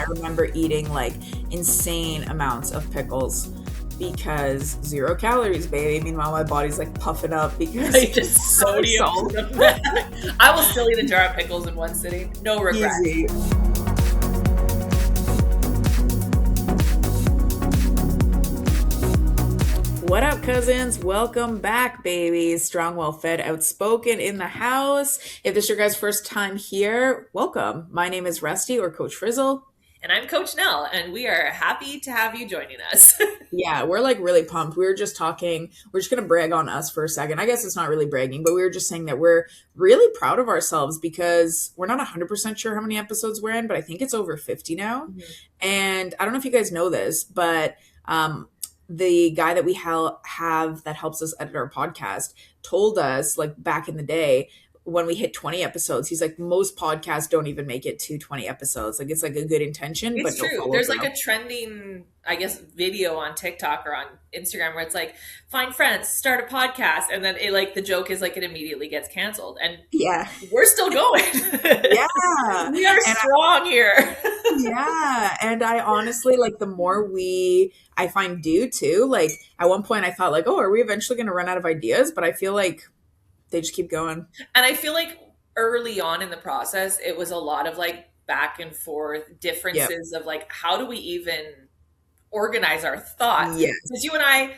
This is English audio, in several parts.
I remember eating like insane amounts of pickles because 0 calories, baby. Meanwhile, my body's like puffing up because Right, just sodium. I will still eat a jar of pickles in one sitting. No regret. Easy. What up, cousins? Welcome back, babies. Strong, well-fed, outspoken in the house. If this is your guys' first time here, welcome. My name is Rusty, or Coach Frizzle. And I'm Coach Nell, and we are happy to have you joining us. Yeah, we're like really pumped. We were just talking, we're just going to brag on us for a second. I guess it's not really bragging, but we were just saying that we're really proud of ourselves because we're not 100% sure how many episodes we're in, but I think it's over 50 now. Mm-hmm. And I don't know if you guys know this, but the guy that we have that helps us edit our podcast told us, like, back in the day when we hit 20 episodes, he's like, most podcasts don't even make it to 20 episodes. Like, it's like a good intention, it's but true. no There's like a trending, I guess, video on TikTok or on Instagram where it's like, find friends, start a podcast, and then it, like, the joke is like it immediately gets canceled, and yeah, we're still going. Yeah, we are strong here. Yeah, and I honestly, like, the more I find do too, like, at one point I thought like, oh, are we eventually going to run out of ideas? But I feel like they just keep going. And I feel like early on in the process, it was a lot of like back and forth differences of like, how do we even organize our thoughts? Yes. Because you and I,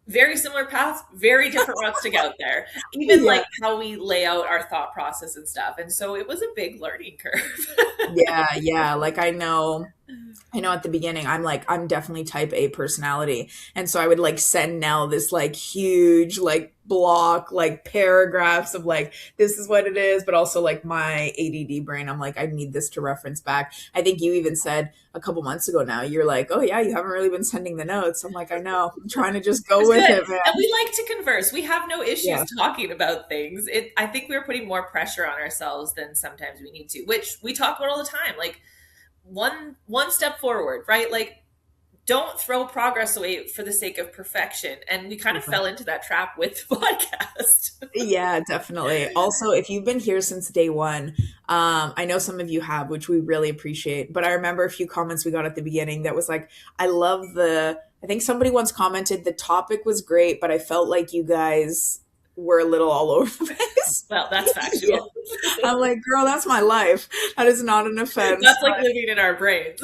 very similar paths, very different routes to get out there. Even like how we lay out our thought process and stuff. And so it was a big learning curve. Yeah. Like, I know at the beginning, I'm definitely type A personality. And so I would like send Nell this like huge, like block, like paragraphs of like, this is what it is. But also like my ADD brain, I'm like, I need this to reference back. I think you even said a couple months ago now, you're like, oh yeah, you haven't really been sending the notes. I'm like, I know, I'm trying to just go with it, man. And we like to converse. We have no issues talking about things. I think we're putting more pressure on ourselves than sometimes we need to, which we talk about all the time. Like, one step forward, right? Like, don't throw progress away for the sake of perfection. And we kind of fell into that trap with the podcast. Yeah, definitely. Also, if you've been here since day one, I know some of you have, which we really appreciate. But I remember a few comments we got at the beginning that was like, I think somebody once commented the topic was great, but I felt like you guys were a little all over the place. Well, that's factual. I'm like, girl, that's my life. That is not an offense. That's like living in our brains.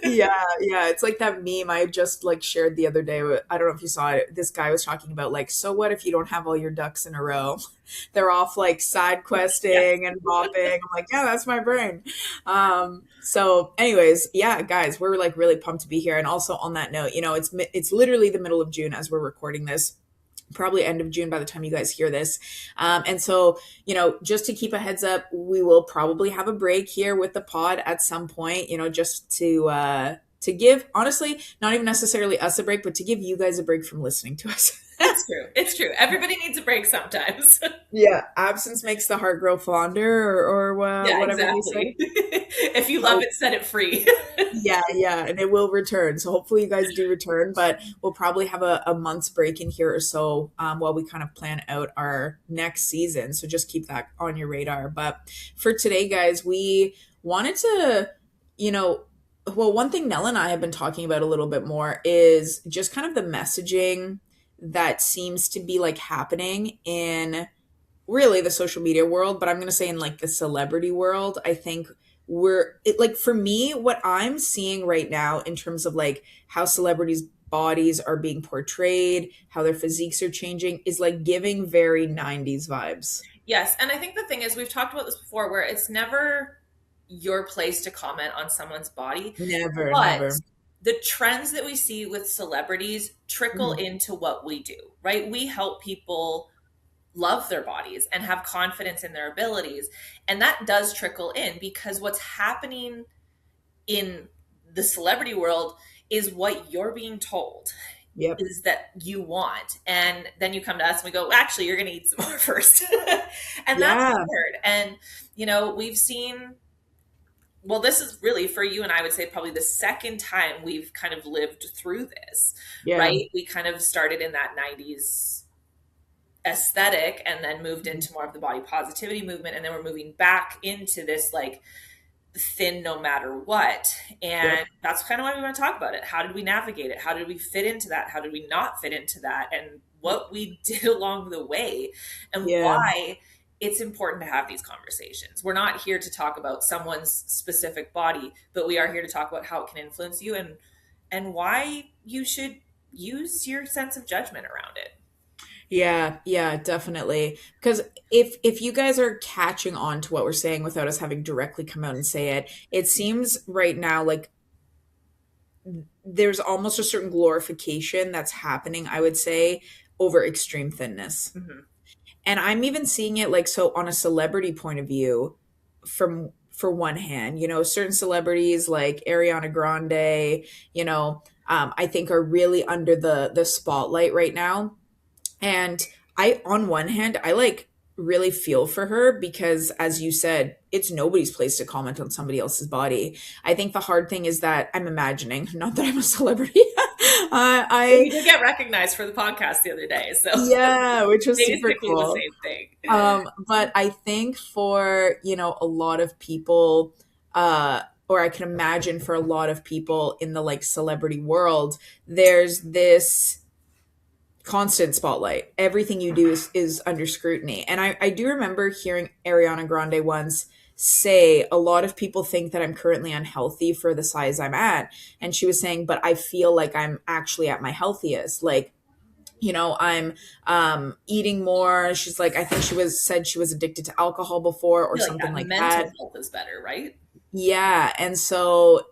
Yeah. It's like that meme I just like shared the other day. I don't know if you saw it. This guy was talking about like, so what if you don't have all your ducks in a row? They're off like side questing and bopping. I'm like, yeah, that's my brain. So anyways, yeah, guys, we're like really pumped to be here. And also on that note, it's literally the middle of June as we're recording this. Probably end of June by the time you guys hear this. And so, just to keep a heads up, we will probably have a break here with the pod at some point, just to give, honestly, not even necessarily us a break, but to give you guys a break from listening to us. It's true. Everybody needs a break sometimes. Yeah. Absence makes the heart grow fonder or whatever exactly. We say. If you love it, set it free. Yeah. And it will return. So hopefully you guys do return, but we'll probably have a month's break in here or so while we kind of plan out our next season. So just keep that on your radar. But for today, guys, we wanted to, one thing Nell and I have been talking about a little bit more is just kind of the messaging that seems to be like happening in really the social media world, but I'm going to say in like the celebrity world. I think for me, what I'm seeing right now in terms of like how celebrities' bodies are being portrayed, how their physiques are changing is like giving very 90s vibes. Yes. And I think the thing is, we've talked about this before, where it's never your place to comment on someone's body. Never. The trends that we see with celebrities trickle into what we do, right? We help people love their bodies and have confidence in their abilities. And that does trickle in, because what's happening in the celebrity world is what you're being told is that you want. And then you come to us and we go, actually, you're going to eat some more first. And that's hard. And, we've seen, well, this is really, for you and I would say, probably the second time we've kind of lived through this, right? We kind of started in that 90s aesthetic and then moved into more of the body positivity movement. And then we're moving back into this like thin no matter what. And Yep. that's kind of why we want to talk about it. How did we navigate it? How did we fit into that? How did we not fit into that? And what we did along the way, and Yeah. why it's important to have these conversations. We're not here to talk about someone's specific body, but we are here to talk about how it can influence you, and why you should use your sense of judgment around it. Yeah, yeah, definitely. Because if you guys are catching on to what we're saying without us having directly come out and say it, it seems right now like there's almost a certain glorification that's happening, I would say, over extreme thinness. Mm-hmm. And I'm even seeing it like so on a celebrity point of view from for one hand, certain celebrities like Ariana Grande, I think are really under the spotlight right now. And on one hand, I like really feel for her because, as you said, it's nobody's place to comment on somebody else's body. I think the hard thing is that I'm imagining, not that I'm a celebrity. Well, I, you did get recognized for the podcast the other day, so yeah, which was super basically the cool. same thing. But I think for, a lot of people, or I can imagine for a lot of people in the like celebrity world, there's this constant spotlight. Everything you do is under scrutiny. And I do remember hearing Ariana Grande once say, a lot of people think that I'm currently unhealthy for the size I'm at. And she was saying, but I feel like I'm actually at my healthiest. Like, I'm eating more. She's like, I think said she was addicted to alcohol before I or feel like something that like mental that. health is better, right? Yeah, and so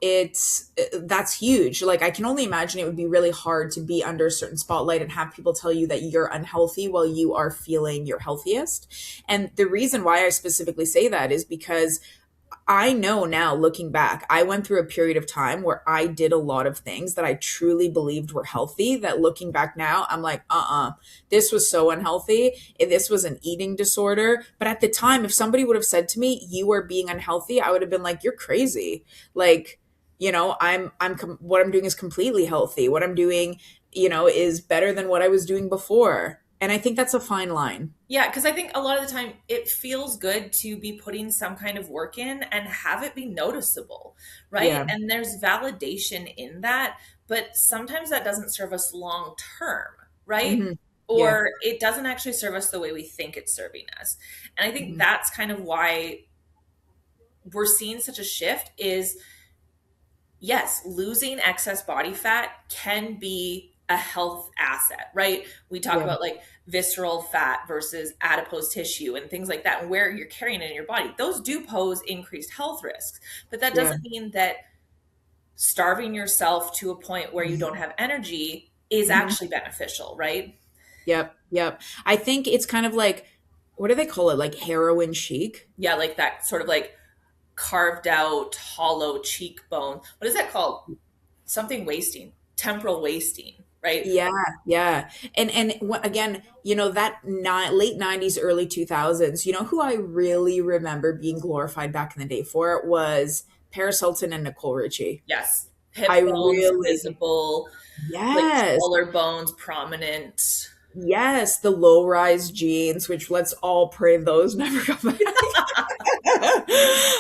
that's huge. Like I can only imagine it would be really hard to be under a certain spotlight and have people tell you that you're unhealthy while you are feeling your healthiest. And the reason why I specifically say that is because I know now, looking back, I went through a period of time where I did a lot of things that I truly believed were healthy. That looking back now, I'm like, this was so unhealthy. This was an eating disorder. But at the time, if somebody would have said to me, you are being unhealthy, I would have been like, you're crazy. Like, what I'm doing is completely healthy. What I'm doing, is better than what I was doing before. And I think that's a fine line. Yeah, because I think a lot of the time it feels good to be putting some kind of work in and have it be noticeable, right? Yeah. And there's validation in that, but sometimes that doesn't serve us long term, right? Hmm. Yeah. Or it doesn't actually serve us the way we think it's serving us. And I think Hmm. that's kind of why we're seeing such a shift is yes, losing excess body fat can be a health asset, right? We talk Yeah. about like visceral fat versus adipose tissue and things like that, and where you're carrying it in your body. Those do pose increased health risks, but that Yeah. doesn't mean that starving yourself to a point where you don't have energy is Mhm. actually beneficial, right? Yep, yep. I think it's kind of like, what do they call it? Like heroin chic? Yeah, like that sort of like carved out hollow cheekbone. What is that called? Something wasting, temporal wasting, right? Yeah, yeah. And again, that late 90s, early 2000s, who I really remember being glorified back in the day for was Paris Hilton and Nicole Richie. Yes. I Hip bones really, visible, like yes. collarbones prominent. Yes, the low rise jeans, which let's all pray those never come back.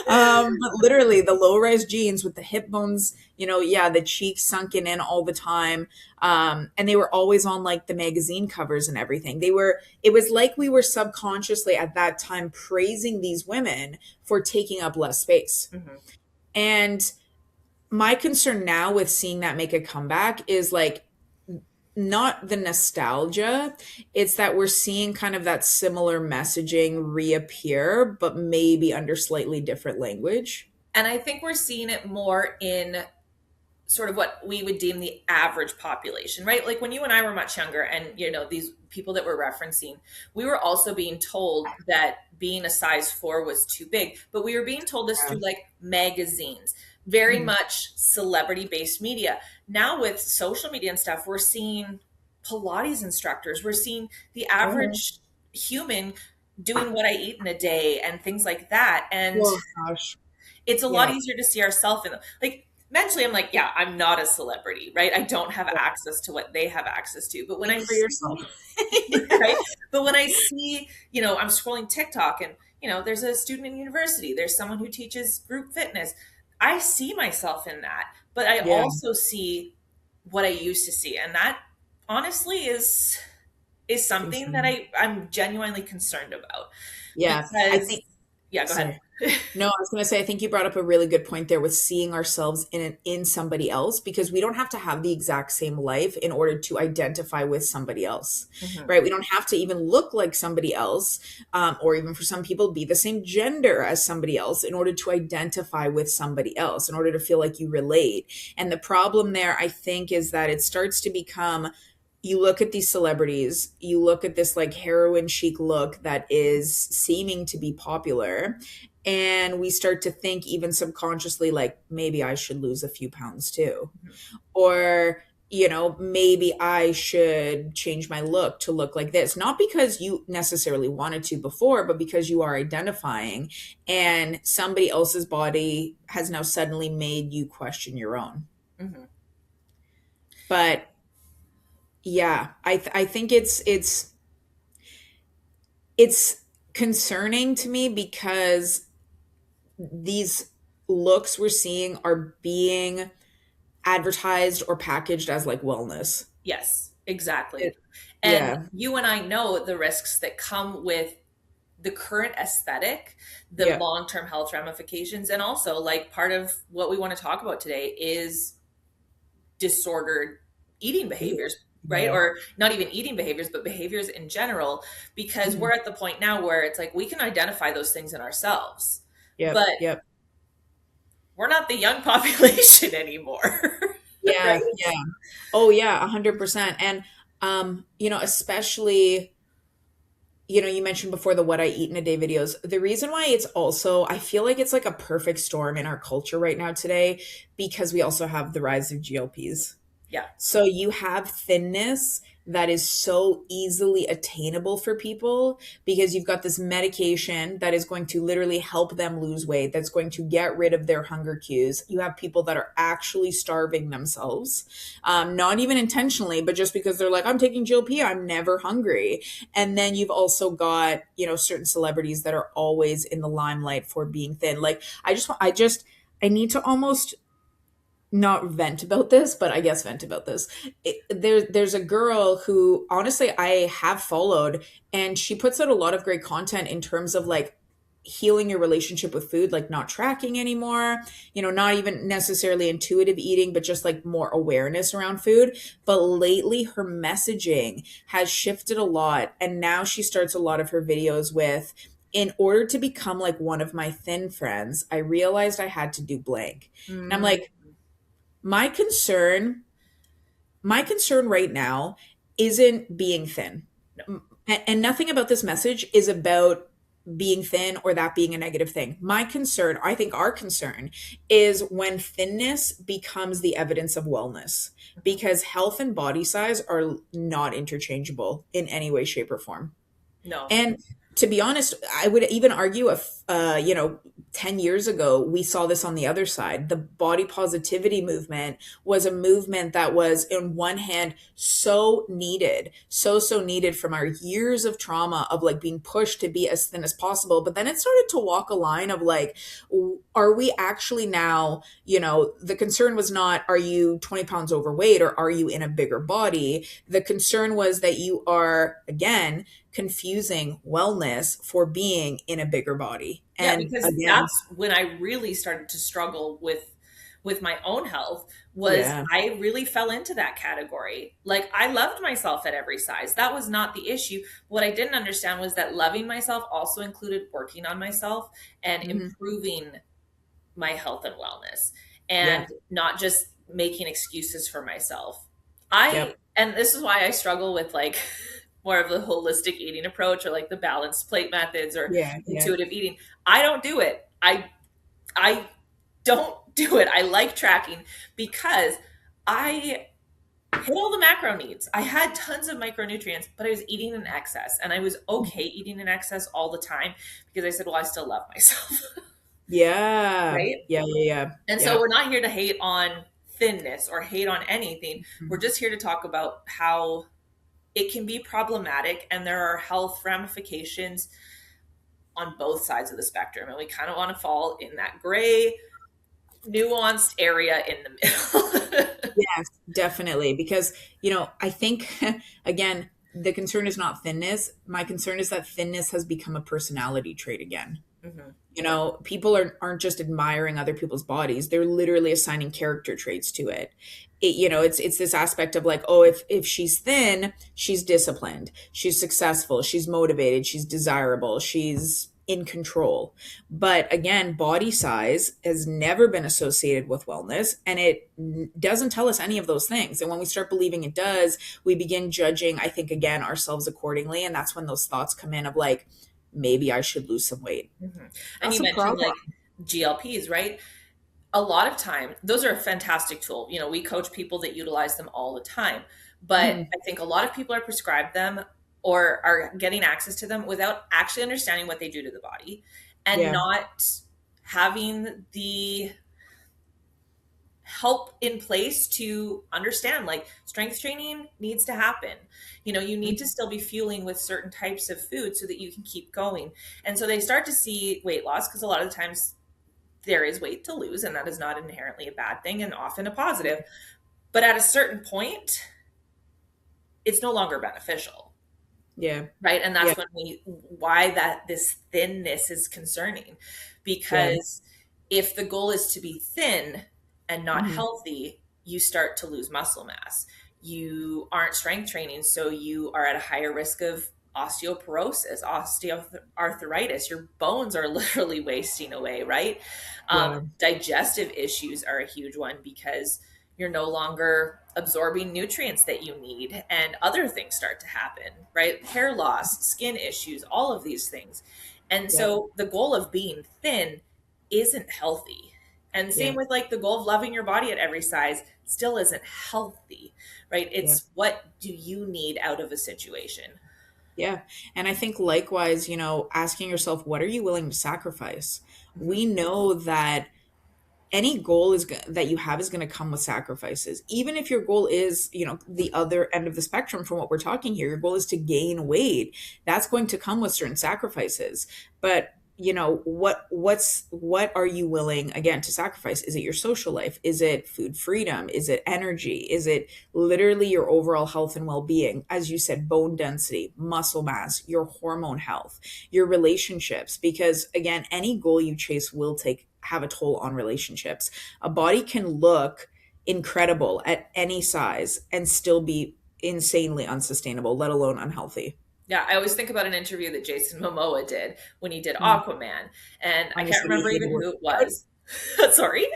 But literally the low rise jeans with the hip bones, yeah, the cheeks sunken in all the time. And they were always on like the magazine covers and everything. It was like we were subconsciously at that time praising these women for taking up less space. Mhm. And my concern now with seeing that make a comeback is like, not the nostalgia, it's that we're seeing kind of that similar messaging reappear, but maybe under slightly different language. And I think we're seeing it more in sort of what we would deem the average population, right? Like when you and I were much younger, and these people that we're referencing, we were also being told that being a size 4 was too big, but we were being told this Yeah. through like magazines, very Mhm. much celebrity based media. Now with social media and stuff, we're seeing Pilates instructors, we're seeing the Oh, average human doing what I eat in a day and things like that. And oh gosh. it's a lot Yeah. easier to see ourselves in like mentally. I'm like, yeah, I'm not a celebrity, right? I don't have Yeah. access to what they have access to. But when Speak I for yourself. see, right, but when I see, I'm scrolling TikTok, and there's a student in university, there's someone who teaches group fitness. I see myself in that, but I Yeah. also see what I used to see. And that honestly is It's something that insane. I'm genuinely concerned about Yeah. I because think, yeah, go ahead. sorry. No, I was going to say, I think you brought up a really good point there with seeing ourselves in somebody else, because we don't have to have the exact same life in order to identify with somebody else, Hmm. right? We don't have to even look like somebody else, or even for some people, be the same gender as somebody else in order to identify with somebody else, in order to feel like you relate. And the problem there, I think, is that it starts to become, you look at these celebrities, you look at this like heroin chic look that is seeming to be popular, and we start to think, even subconsciously, like maybe I should lose a few pounds too, or maybe I should change my look to look like this, not because you necessarily wanted to before, but because you are identifying, and somebody else's body has now suddenly made you question your own. Hmm. But yeah, I think it's concerning to me, because these looks we're seeing are being advertised or packaged as like wellness. Yes, exactly. It, And yeah, you and I know the risks that come with the current aesthetic, the yeah, long-term health ramifications, and also like part of what we want to talk about today is disordered eating yeah, behaviors, right? yeah. Or not even eating behaviors, but behaviors in general, because Mhm. we're at the point now where it's like we can identify those things in ourselves, but Yep, yep, we're not the young population anymore, yeah, right? yeah. Oh yeah, 100%. And especially, you mentioned before the what I eat in a day videos. The reason why it's also, I feel like it's like a perfect storm in our culture right now today, because we also have the rise of GLPs. Yeah. So you have thinness that is so easily attainable for people, because you've got this medication that is going to literally help them lose weight, that's going to get rid of their hunger cues. You have people that are actually starving themselves, not even intentionally, but just because they're like, I'm taking GLP, I'm never hungry. And then you've also got, certain celebrities that are always in the limelight for being thin. Like, I need to almost not vent about this, but I guess vent about this. There's a girl who honestly I have followed, and she puts out a lot of great content in terms of like healing your relationship with food, like not tracking anymore, not even necessarily intuitive eating, but just like more awareness around food. But lately her messaging has shifted a lot, and now she starts a lot of her videos with, in order to become like one of my thin friends, I realized I had to do blank. And I'm Mm, like, my concern, my concern right now isn't being thin. no, And nothing about this message is about being thin or that being a negative thing. My concern, I think our concern, is when thinness becomes the evidence of wellness, because health and body size are not interchangeable in any way, shape, or form. no, And to be honest, I would even argue, if 10 years ago, we saw this on the other side. The body positivity movement was a movement that was, in one hand, so needed, so needed from our years of trauma of like being pushed to be as thin as possible. But then it started to walk a line of like, are we actually now, the concern was not, are you 20 pounds overweight or are you in a bigger body? The concern was that you are, again, confusing wellness for being in a bigger body. yeah, And because again, that's when I really started to struggle with my own health. Was yeah. I really fell into that category. Like I loved myself at every size. That was not the issue. What I didn't understand was that loving myself also included working on myself and Hmm. improving my health and wellness, Yeah. and not just making excuses for myself. Yep. And this is why I struggle with like more of the holistic eating approach, or like the balanced plate methods or Yeah. Yeah. intuitive eating. I don't do it. I don't do it. I like tracking because I hit all the macro needs. I had tons of micronutrients, but I was eating in excess, and I was okay eating in excess all the time because I said, well, I still love myself. Yeah. Right. Yeah. Yeah. And so Yeah. we're not here to hate on thinness or hate on anything. We're Mhm. just here to talk about how it can be problematic and there are health ramifications on both sides of the spectrum, and we kind of want to fall in that gray, nuanced area in the middle. Yes, definitely. Because, I think, again, the concern is not thinness. My concern is that thinness has become a personality trait again. Hmm. People aren't just admiring other people's bodies, they're literally assigning character traits to it. It's this aspect of like, oh, if she's thin, she's disciplined, she's successful, she's motivated, she's desirable, she's in control. But again, body size has never been associated with wellness, and it doesn't tell us any of those things. And when we start believing it does, we begin judging, I think, again, ourselves accordingly, and that's when those thoughts come in of like, maybe I should lose some weight. Hmm. And That's you a mentioned problem. like GLPs, right? A lot of time, those are a fantastic tool. We coach people that utilize them all the time. But Mhm. I think a lot of people are prescribed them or are getting access to them without actually understanding what they do to the body, and Yeah. not having the help in place to understand like strength training needs to happen. You need to Mhm. still be fueling with certain types of food so that you can keep going. And so they start to see weight loss, because a lot of the times there is weight to lose, and that is not inherently a bad thing and often a positive. But at a certain point, it's no longer beneficial, Yeah. right? And Yeah. that's why that this thinness is concerning, Yeah. because if the goal is to be thin and not Mhm. healthy, you start to lose muscle mass. You aren't strength training, so you are at a higher risk of osteoporosis, osteoarthritis. Your bones are literally wasting away, right? Yeah. Digestive issues are a huge one, because you're no longer absorbing nutrients that you need, and other things start to happen, right? Hair loss, skin issues, all of these things. And Yeah. so the goal of being thin isn't healthy. And Yeah. same with like the goal of loving your body at every size still isn't healthy, right? Yeah. It's what do you need out of a situation? Yeah. And I think likewise, asking yourself, what are you willing to sacrifice? Mhm. We know that any goal that you have is going to come with sacrifices. Even if your goal is, the other end of the spectrum from what we're talking here, your goal is to gain weight, that's going to come with certain sacrifices. But what are you willing again to sacrifice? Is it your social life? Is it food freedom? Is it energy? Is it literally your overall health and well-being? As you said, bone density, muscle mass, your hormone health, your relationships, because again, any goal you chase will have a toll on relationships. A body can look incredible at any size and still be insanely unsustainable, let alone unhealthy. Yeah, I always think about an interview that Jason Momoa did when he did Mm. Aquaman, and I And he can't said he remember hated even who working it out. was. Sorry.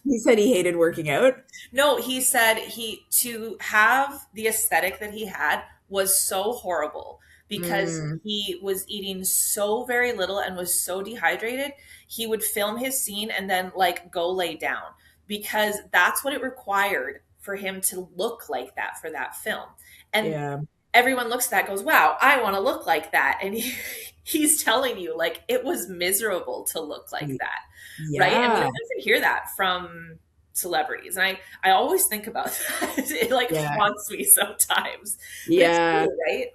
He said he hated working out. No, he said he to have the aesthetic that he had was so horrible, because Mm, he was eating so very little and was so dehydrated. He would film his scene and then like go lay down, because that's what it required for him to look like that for that film. And yeah. everyone looks at that, goes, "Wow, I want to look like that." And he's telling you like it was miserable to look like that, right? And we Yeah. don't often hear that from celebrities. And I always think about that. It like Yeah. haunts me sometimes. But it's Yeah. true, right?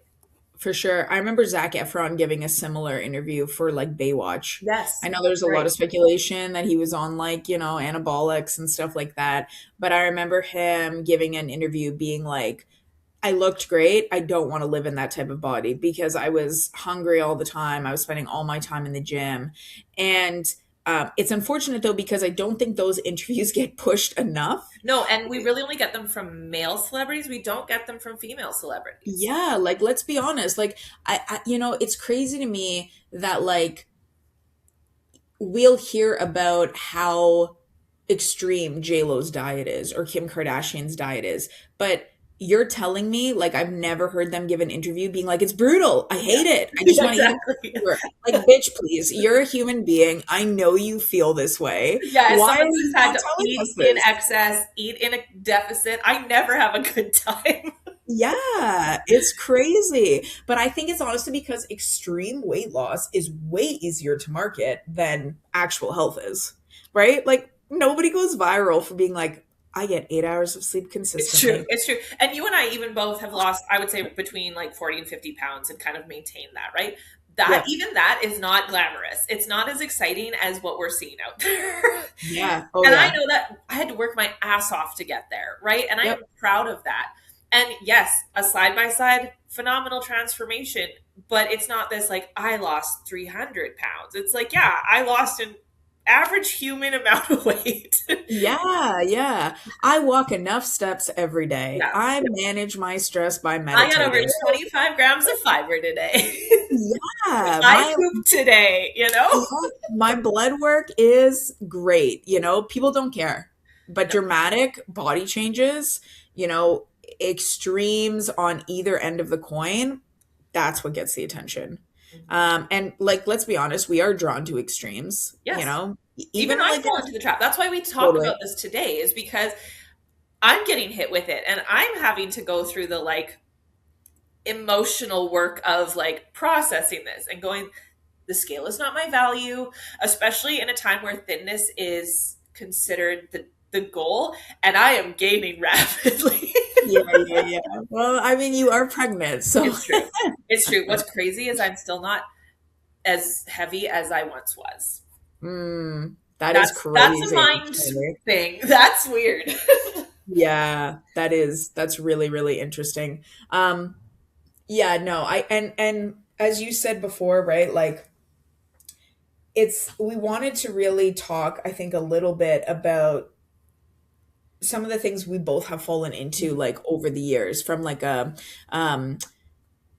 For sure. I remember Zac Efron giving a similar interview for like Baywatch. I Yes. know there's a lot Right. of speculation that he was on like, anabolics and stuff like that. But I remember him giving an interview being like, I looked great. I don't want to live in that type of body because I was hungry all the time. I was spending all my time in the gym. And it's unfortunate though, because I don't think those interviews get pushed enough. No, and we really only get them from male celebrities. We don't get them from female celebrities. Yeah, like let's be honest. Like it's crazy to me that like we'll hear about how extreme J-Lo's diet is or Kim Kardashian's diet is, but you're telling me like I've never heard them give an interview being like it's brutal. I Yeah. hate it. I just Yeah, want to eat exactly. a hamburger. Like bitch, please. You're a human being. I know you feel this way. Yeah, as Why are someone you who's had not to telling eat us in this? excess, eat in a deficit, I never have a good time. Yeah, it's crazy. But I think it's honestly because extreme weight loss is way easier to market than actual health is, right? Like nobody goes viral for being like, I get 8 hours of sleep It's true. consistently. It's true. And you and I even both have lost, I would say, between like 40 and 50 pounds and kind of maintained that, right? that Yep. even that is not glamorous. It's not as exciting as what we're seeing out there. Yeah. Oh And I yeah. know that I had to work my ass off to get there, right? And I am Yep. proud of that. And yes, a side by side, phenomenal transformation, but it's not this like I lost 300 pounds. It's like, yeah, I lost an average human amount of weight. Yeah, yeah. I walk enough steps every day. Yeah. I manage my stress by I got over meditating. 25 grams of fiber today. Yeah, I pooped today, yeah, my blood work is great. People don't care. But No. dramatic body changes, extremes on either end of the coin, that's what gets the attention. Mhm. And like, let's be honest, we are drawn to extremes, Yes. Even even I like fall into the trap. That's why we talk totally. about this today, is because I'm getting hit with it and I'm having to go through the like emotional work of like processing this and going, the scale is not my value, especially in a time where thinness is considered the goal, and I am gaining rapidly. Yeah, yeah, yeah. Well, I mean, you are pregnant, so It's true. It's true. What's crazy is I'm still not as heavy as I once was. that is That's a crazy, mind actually. thing. That's weird. Yeah, that's really, really interesting. Yeah, no, and as you said before, right? Like we wanted to really talk, I think, a little bit about some of the things we both have fallen into like over the years from like a um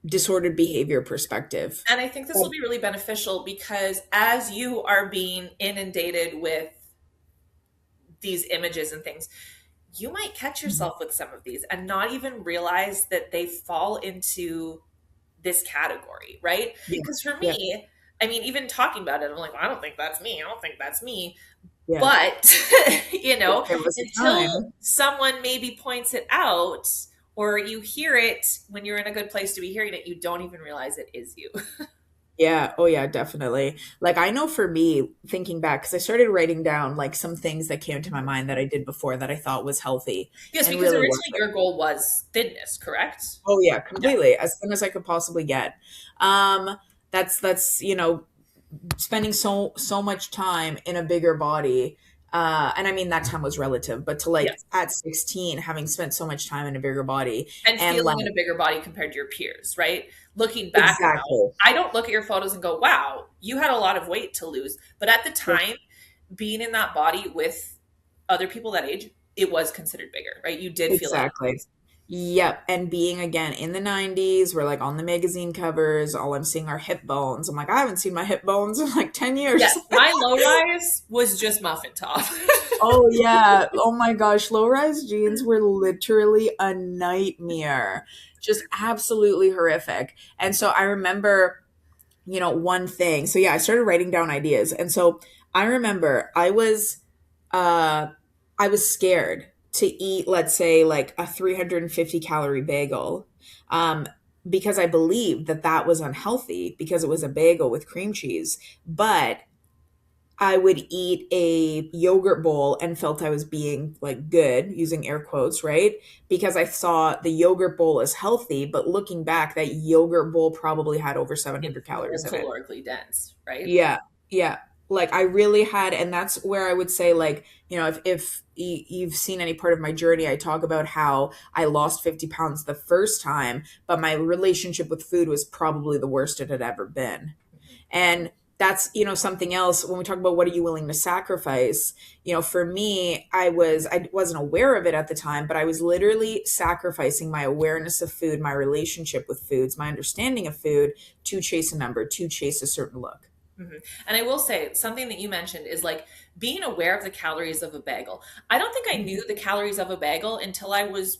disordered behavior perspective. And I think this will be really beneficial because as you are being inundated with these images and things, you might catch yourself with some of these and not even realize that they fall into this category, right? Yeah. Because for Yeah. me, I mean, even talking about it, I'm like, well, I don't think that's me. I don't think that's me. Yeah. But, But there was a until time. someone maybe points it out or you hear it when you're in a good place to be hearing it, you don't even realize it is you. Yeah. Oh, yeah, definitely. Like, I know for me, thinking back, because I started writing down like some things that came to my mind that I did before that I thought was healthy Yes, and because really originally worked. your goal was thinness, correct? Oh, yeah, Yeah. completely. As thin as I could possibly get. Um, that's, spending so much time in a bigger body. And I mean that time was relative, but to like Yes. at 16, having spent so much time in a bigger body And and like feeling in a bigger body compared to your peers, right? Looking back now, exactly. I don't look at your photos and go, wow, you had a lot of weight to lose. But at the Yeah, time, being in that body with other people that age, it was considered bigger, right? You did feel out of exactly. place. Yep. And being again in the 90s, we're like on the magazine covers, all I'm seeing are hip bones. I'm like, I haven't seen my hip bones in like 10 years. Yes, my low rise was just muffin top. Oh yeah. Oh my gosh. Low rise jeans were literally a nightmare. Just absolutely horrific. And so I remember, one thing. So yeah, I started writing down ideas. And so I remember uh I was scared to eat, let's say, like a 350 calorie bagel. Because I believed that that was unhealthy because it was a bagel with cream cheese. But I would eat a yogurt bowl and felt I was being like good, using air quotes, right? Because I saw the yogurt bowl as healthy, but looking back, that yogurt bowl probably had over It's 700 so calories in it. calorically dense, right? Yeah. Yeah. Like I really had, and that's where I would say, like, if you've seen any part of my journey, I talk about how I lost 50 pounds the first time, but my relationship with food was probably the worst it had ever been. And that's, something else when we talk about what are you willing to sacrifice. For me, I wasn't aware of it at the time, but I was literally sacrificing my awareness of food, my relationship with foods, my understanding of food to chase a number, to chase a certain look. Mm-hmm. And I will say something that you mentioned is like being aware of the calories of a bagel. I don't think I knew the calories of a bagel until I was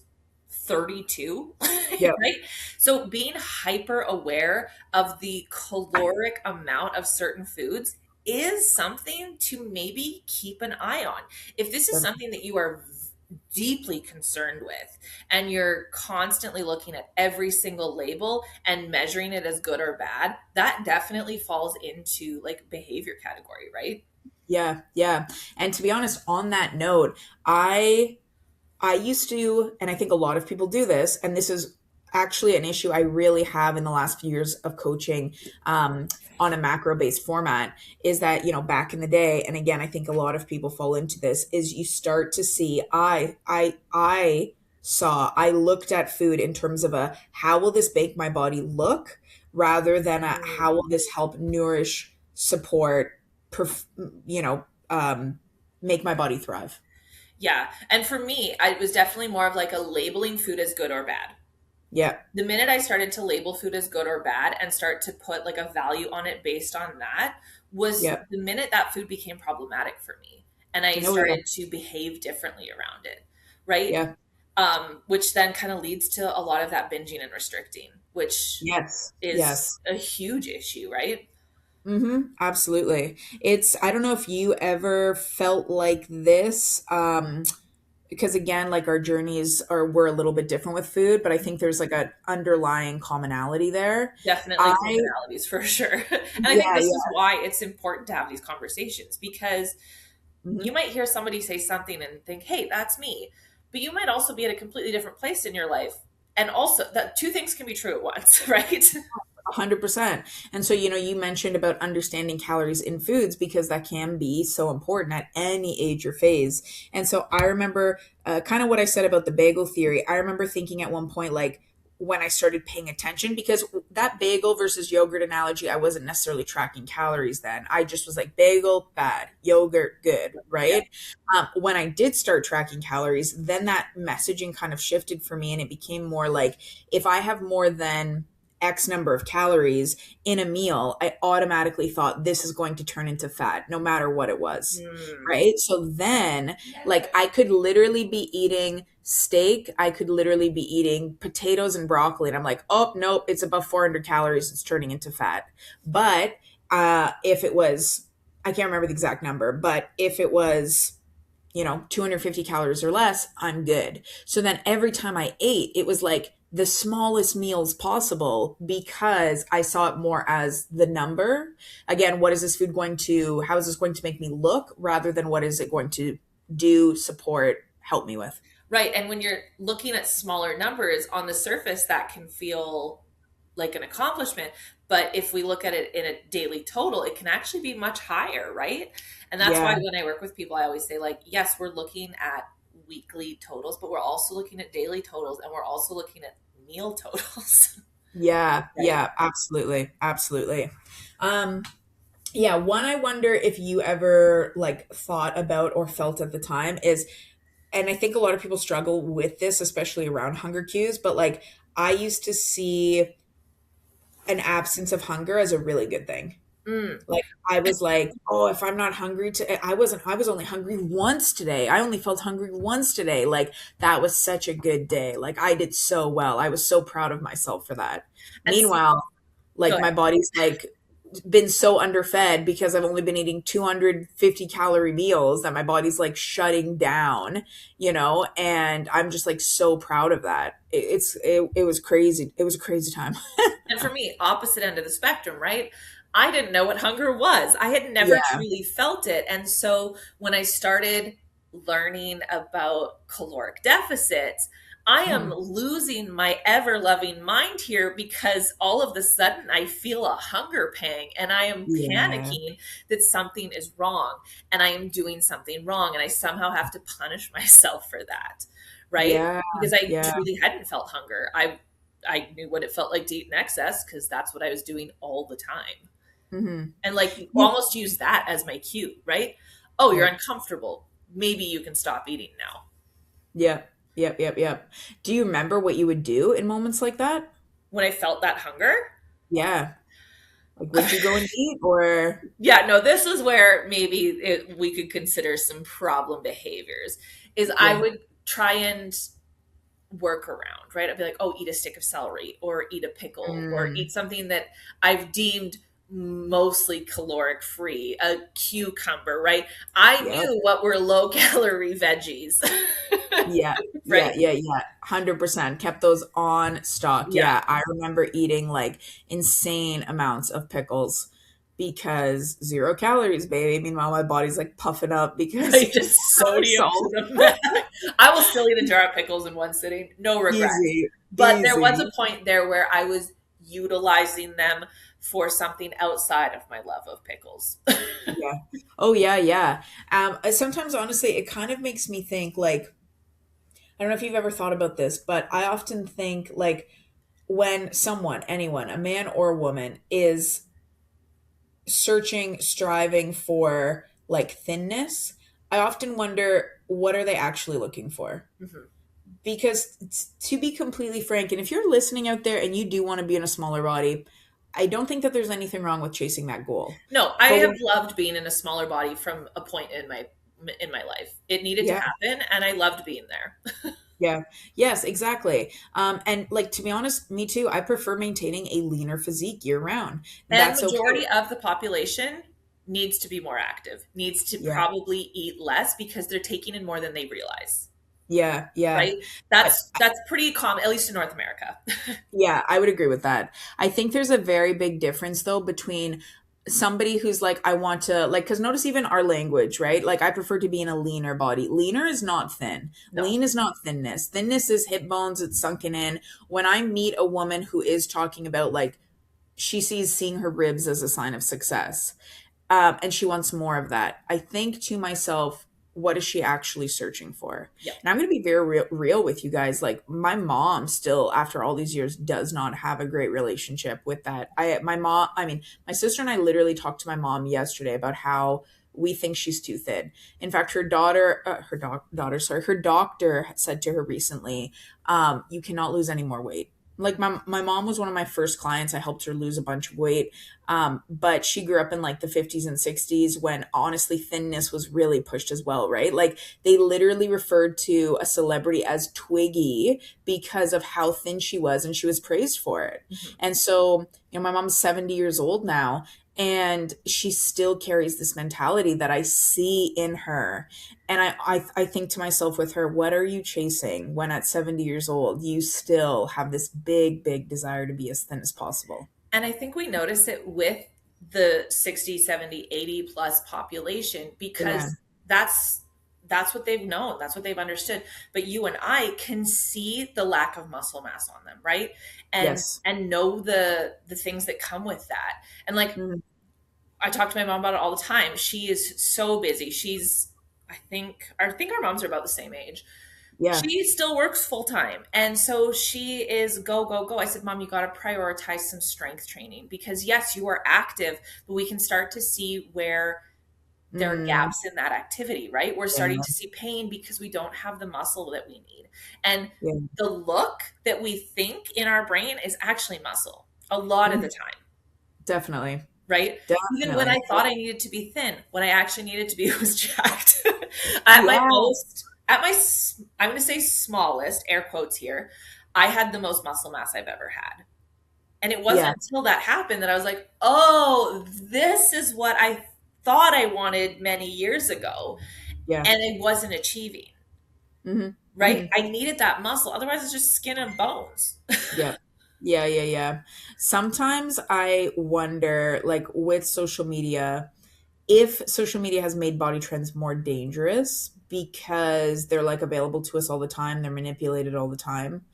32, Yeah, right? So being hyper aware of the caloric amount of certain foods is something to maybe keep an eye on. If this is something that you are deeply concerned with and you're constantly looking at every single label and measuring it as good or bad, that definitely falls into like behavior category, right? yeah, yeah. And to be honest, on that note, I used to, and I think a lot of people do this, and this is actually an issue I really have in the last few years of coaching, um, on a macro based format, is that, back in the day, and again, I think a lot of people fall into this, is you start to see, I looked at food in terms of a, how will this make my body look, rather than a, how will this help nourish, support, perf- you know, make my body thrive. Yeah. And for me, I was definitely more of like a labeling food as good or bad. Yeah. The minute I started to label food as good or bad and start to put like a value on it based on that was Yeah. the minute that food became problematic for me. And I No, yeah. started to behave differently around it. Right. Yeah. Which then kind of leads to a lot of that binging and restricting, which Yes. is Yes. a huge issue, right? Absolutely. I don't know if you ever felt like this, because again, like our journeys were a little bit different with food, but I think there's like an underlying commonality there. Definitely I, commonalities for sure. And I think yeah, this is yeah. why it's important to have these conversations because you Mhm. might hear somebody say something and think, hey, that's me. But you might also be at a completely different place in your life. And also, that two things can be true at once, right? 100%. And so, you mentioned about understanding calories in foods, because that can be so important at any age or phase. And so I remember, kind of what I said about the bagel theory. I remember thinking at one point, like, when I started paying attention, because that bagel versus yogurt analogy, I wasn't necessarily tracking calories then. I just was like, bagel, bad, yogurt, good, Yeah. right? When I did start tracking calories, then that messaging kind of shifted for me, and it became more like, if I have more than X number of calories in a meal, I automatically thought this is going to turn into fat, no matter what it was. Hmm. Right. So then, like, I could literally be eating steak, I could literally be eating potatoes and broccoli. And I'm like, oh, nope, it's above 400 calories. It's turning into fat. But if it was, I can't remember the exact number, but if it was, 250 calories or less, I'm good. So then every time I ate, it was like the smallest meals possible, because I saw it more as the number. Again, what is this food going to, how is this going to make me look, rather than what is it going to do, support, help me with? Right. And when you're looking at smaller numbers on the surface, that can feel like an accomplishment. But if we look at it in a daily total, it can actually be much higher, right? And that's why Yeah. when I work with people, I always say, like, yes, we're looking at weekly totals, but we're also looking at daily totals and we're also looking at meal totals, Yeah. right? Yeah. Absolutely. Absolutely. Um, yeah. One I wonder if you ever like thought about or felt at the time is, and I think a lot of people struggle with this, especially around hunger cues, but like I used to see an absence of hunger as a really good thing. Mm. Like I was like, oh, if I'm not hungry to I was only hungry once today. I only felt hungry once today. Like that was such a good day. Like I did so well. I was so proud of myself for that. And see, Meanwhile, go like my ahead. body's like been so underfed because I've only been eating 250-calorie meals, that my body's like shutting down, and I'm just like so proud of that. It was crazy. It was a crazy time. And for me, opposite end of the spectrum, right? I didn't know what hunger was. I had never Yeah. truly felt it. And so when I started learning about caloric deficits, I am Mhm. losing my ever loving mind here because all of a sudden I feel a hunger pang and I am Yeah. panicking that something is wrong and I am doing something wrong and I somehow have to punish myself for that, right? Yeah. Because I Yeah. truly hadn't felt hunger. I knew what it felt like to eat in excess because that's what I was doing all the time. Hmm. And like almost use that as my cue, right? Oh, you're Yeah. uncomfortable. Maybe you can stop eating now. Yeah. Yep. Yep. Yep. Do you remember what you would do in moments like that? When I felt that hunger, Yeah. Like, would you go and eat, or? yeah, no, this is where maybe we could consider some problem behaviors. Is I Yeah. would try and work around, right? I'd be like, oh, eat a stick of celery or eat a pickle or Mm. eat something that I've deemed mostly caloric free, a cucumber, right? I Yep. knew what were low calorie veggies, Yeah. Yeah. right? Yeah. Yeah. 100%. Kept those on stock. Yeah. Yeah. I remember eating like insane amounts of pickles. because 0 calories, baby. Meanwhile, my body's like puffing up because Right? Just how much sodium to salt. the max. I will still eat a jar of pickles in one sitting, no regrets. Easy, But there was a easy. point there where I was utilizing them for something outside of my love of pickles. Yeah. Oh yeah, yeah. Sometimes honestly, it kind of makes me think like I don't know if you've ever thought about this, but I often think like when someone, anyone, a man or a woman, is searching, striving for like thinness, I often wonder what are they actually looking for? Mhm. Because to be completely frank, and if you're listening out there and you do want to be in a smaller body, I don't think that there's anything wrong with chasing that goal. No, I But have when, loved being in a smaller body from a point in my life. It needed to yeah, happen, and I loved being there. yeah, yes, exactly. And like to be honest, me too. I prefer maintaining a leaner physique year round. And That's okay. majority of the population needs to be more active, needs to Yeah, probably eat less because they're taking in more than they realize. yeah, yeah. Right? I, That's pretty common, at least in North America. Yeah, I would agree with that. I think there's a very big difference though between somebody who's like, I want to like, because notice even our language, right? Like, I prefer to be in a leaner body. Leaner is not thin. No. Lean is not thinness. Thinness is hip bones, it's sunken in. When I meet a woman who is talking about like, she sees seeing her ribs as a sign of success, and she wants more of that. I think to myself, what is she actually searching for? Yep. And I'm going to be very real with you guys. Like my mom still, after all these years, does not have a great relationship with that. My mom, I mean, my sister and I literally talked to my mom yesterday about how we think she's too thin. In fact, her doctor said to her recently, you cannot lose any more weight. Like my mom was one of my first clients. I helped her lose a bunch of weight, but she grew up in like the 50s and 60s when honestly thinness was really pushed as well, right? Like they literally referred to a celebrity as Twiggy because of how thin she was, and she was praised for it. Mhm. And so, my mom's 70 years old now, and she still carries this mentality that I see in her. And I think to myself with her, what are you chasing when at 70 years old you still have this big, big desire to be as thin as possible? And I think we notice it with the 60, 70, 80 plus population Yeah. because that's that's what they've known, that's what they've understood. But you and I can see the lack of muscle mass on them, right? Yes. And know the things that come with that. And like Mhm. I talk to my mom about it all the time. She is so busy. She's I think our moms are about the same age. Yeah. She still works full time. And so she is go, go, go. I said, Mom, you got to prioritize some strength training because, yes, you are active, but we can start to see where there are Mm, gaps in that activity, right? We're starting yeah. to see pain because we don't have the muscle that we need. And Yeah. the look that we think in our brain is actually muscle a lot of the Mhm. time, Definitely. right? Even when Definitely. I thought I needed to be thin, when I actually needed to be was jacked. At my Yeah. most, at my, I'm going to say smallest, air quotes here, I had the most muscle mass I've ever had. And it wasn't Yeah. until that happened that I was like, oh, this is what I thought I wanted many years ago. Yeah. And I wasn't achieving, Hmm. right? Hmm. I needed that muscle. Otherwise, it's just skin and bones. Yeah. Yeah. Yeah. Yeah. Sometimes I wonder, like with social media, if social media has made body trends more dangerous because they're like available to us all the time, they're manipulated all the time.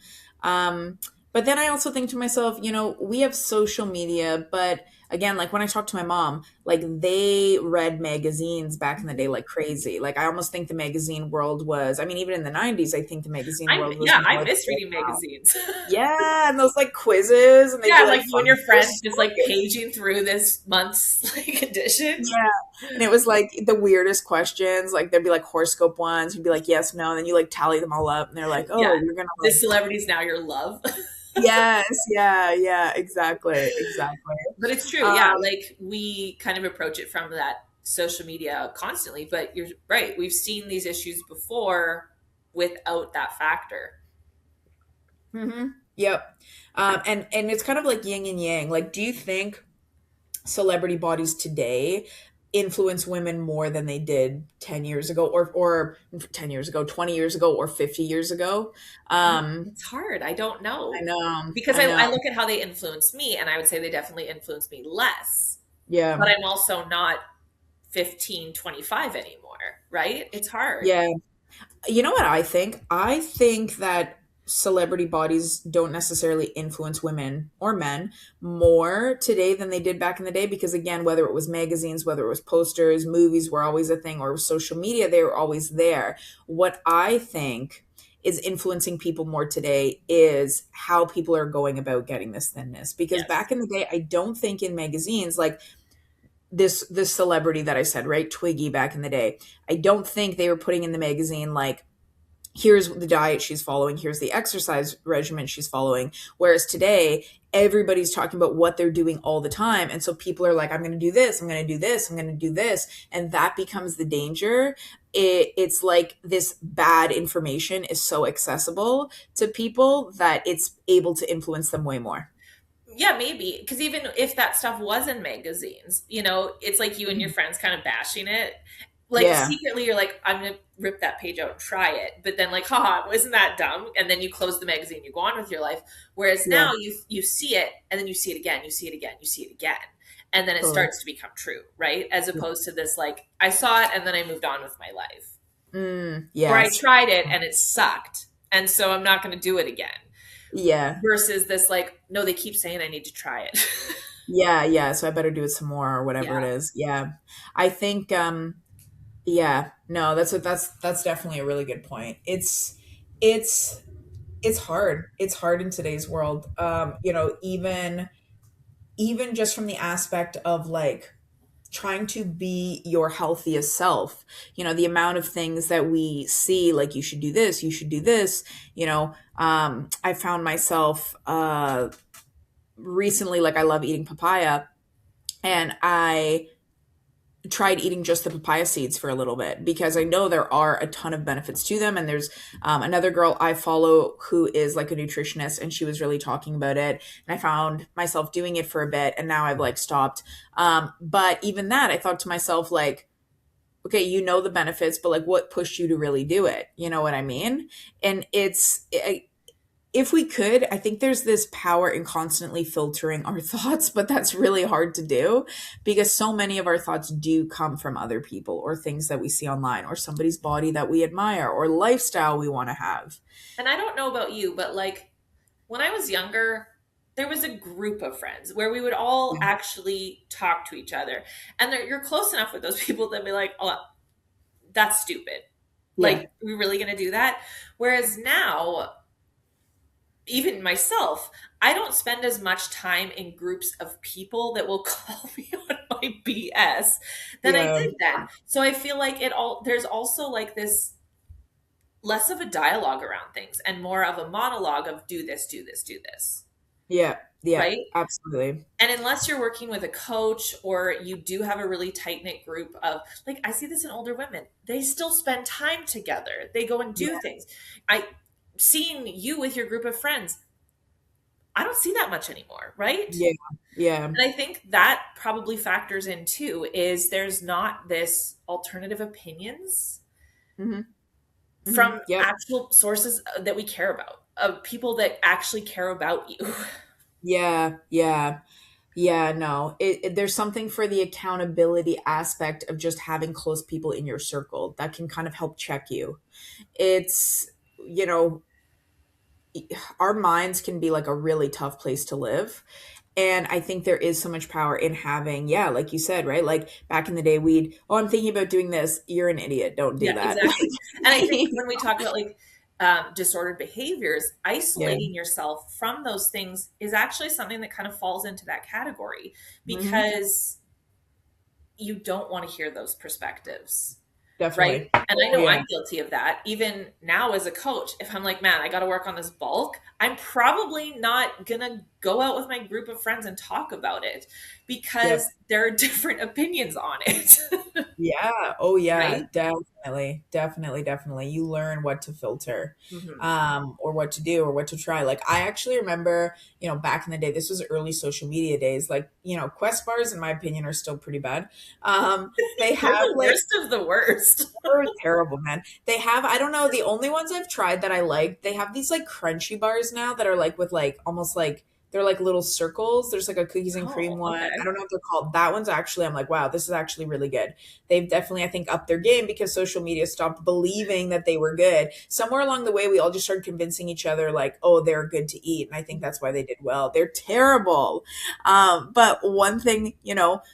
Um, but then I also think to myself, we have social media, but again, like when I talk to my mom, like they read magazines back in the day like crazy. Like I almost think the magazine world was, I mean, even in the 90s, I think the magazine world was Yeah, more I than miss it is reading now. magazines. Yeah, and those like quizzes, and they'd be Yeah, like like you and your fun for friends just like stories. paging through this month's like edition. Yeah. And it was like the weirdest questions. Like there'd be like horoscope ones. You'd be like, yes, no. And then you like tally them all up and they're like, Yeah, oh, you're gonna this like celebrity's now your love. yes, yeah, yeah, exactly, exactly. But it's true. Yeah, Um, like we kind of approach it from that social media constantly, but you're right. We've seen these issues before without that factor. mhm, yep. And it's kind of like yin and yang. Like, do you think celebrity bodies today influence women more than they did 10 years ago or 10 years ago, 20 years ago, or 50 years ago? Um, It's hard. I don't I know. know, Because I know. I look at how they influenced me and I would say they definitely influenced me less. Yeah. but I'm also not 15, 25 anymore, right? It's hard. Yeah. You know what I think? I think that celebrity bodies don't necessarily influence women or men more today than they did back in the day because again, whether it was magazines, whether it was posters, movies were always a thing or social media, they were always there. What I think is influencing people more today is how people are going about getting this thinness because Yes. back in the day I don't think in magazines like this celebrity that I said, right? Twiggy back in the day. I don't think they were putting in the magazine like here's the diet she's following, here's the exercise regimen she's following. Whereas today, everybody's talking about what they're doing all the time. And so people are like, I'm going to do this, I'm going to do this, I'm going to do this. And that becomes the danger. It's like this bad information is so accessible to people that it's able to influence them way more. Yeah, maybe. Because even if that stuff was in magazines, it's like you and your friends kind of bashing it. Like Yeah. secretly, you're like, I'm going to rip that page out and try it. But then, like, haha, isn't that dumb? And then you close the magazine, you go on with your life. Whereas Yeah. now you see it and then you see it again, you see it again, you see it again. And then it Totally. starts to become true, right? As opposed to this, like, I saw it and then I moved on with my life. Or I Yes. tried it and it sucked. And so I'm not going to do it again Yeah. versus this like no they keep saying I need to try it. Yeah. Yeah. So I better do it some more or whatever it Yeah. is. Yeah. I think yeah, no, that's definitely a really good point. It's it's hard. It's hard in today's world. Even just from the aspect of like trying to be your healthiest self. The amount of things that we see like you should do this, you should do this, I found myself recently like I love eating papaya and I tried eating just the papaya seeds for a little bit because I know there are a ton of benefits to them. And there's another girl I follow who is like a nutritionist, and she was really talking about it. And I found myself doing it for a bit, and now I've like stopped. But even that, I thought to myself, like, okay, the benefits, but like, what pushed you to really do it? You know what I mean? And if we could, I think there's this power in constantly filtering our thoughts, but that's really hard to do because so many of our thoughts do come from other people or things that we see online or somebody's body that we admire or lifestyle we want to have. And I don't know about you, but like when I was younger, there was a group of friends where we would all Yeah. actually talk to each other. And you're close enough with those people that be like, oh, that's stupid. Like, Yeah. we really going to do that? Whereas now, even myself, I don't spend as much time in groups of people that will call me on my BS than I Yeah. did then. So I feel like there's also like this less of a dialogue around things and more of a monologue of do this, do this, do this, Yeah. Yeah. right? Absolutely. And unless you're working with a coach or you do have a really tight knit group of, like, I see this in older women, they still spend time together. They go and do Yeah. things. I seeing you with your group of friends, I don't see that much anymore, right? Yeah. Yeah. And I think that probably factors in too, is there's not this alternative opinions Hmm. Hmm. from Yep. actual sources that we care about, of people that actually care about you. Yeah. Yeah. Yeah, no. There's something for the accountability aspect of just having close people in your circle that can kind of help check you. It's, you know, our minds can be like a really tough place to live. And I think there is so much power in having, yeah, like you said, right? Like back in the day, oh, I'm thinking about doing this. You're an idiot. Don't do Yeah, that. exactly. And I think when we talk about like disordered behaviors, Yeah. isolating yourself from those things is actually something that kind of falls into that category Hmm. because you don't want to hear those perspectives. Right. Definitely. And I Oh, know yeah. I'm guilty of that. Even now as a coach, if I'm like, man, I got to work on this bulk, I'm probably not going to go out with my group of friends and talk about it because Yep. there are different opinions on it. Yeah. Oh, yeah. Right. Definitely. Definitely. Definitely. You learn what to filter, Hmm. or what to do or what to try. Like, I actually remember, back in the day, this was early social media days. Like, Quest bars, in my opinion, are still pretty bad. They They're have the like, worst of the worst. they're terrible, man. They have, I don't know, the only ones I've tried that I like, they have these like crunchy bars now that are like with like almost like they're like little circles. There's like a cookies and cream Oh, one. I okay. don't know what they're called. That one's actually, I'm like, wow, this is actually really good. They've definitely, I think, upped their game because social media stopped believing that they were good. Somewhere along the way, we all just started convincing each other, like, oh, they're good to eat. And I think that's why they did well. They're terrible. But one thing,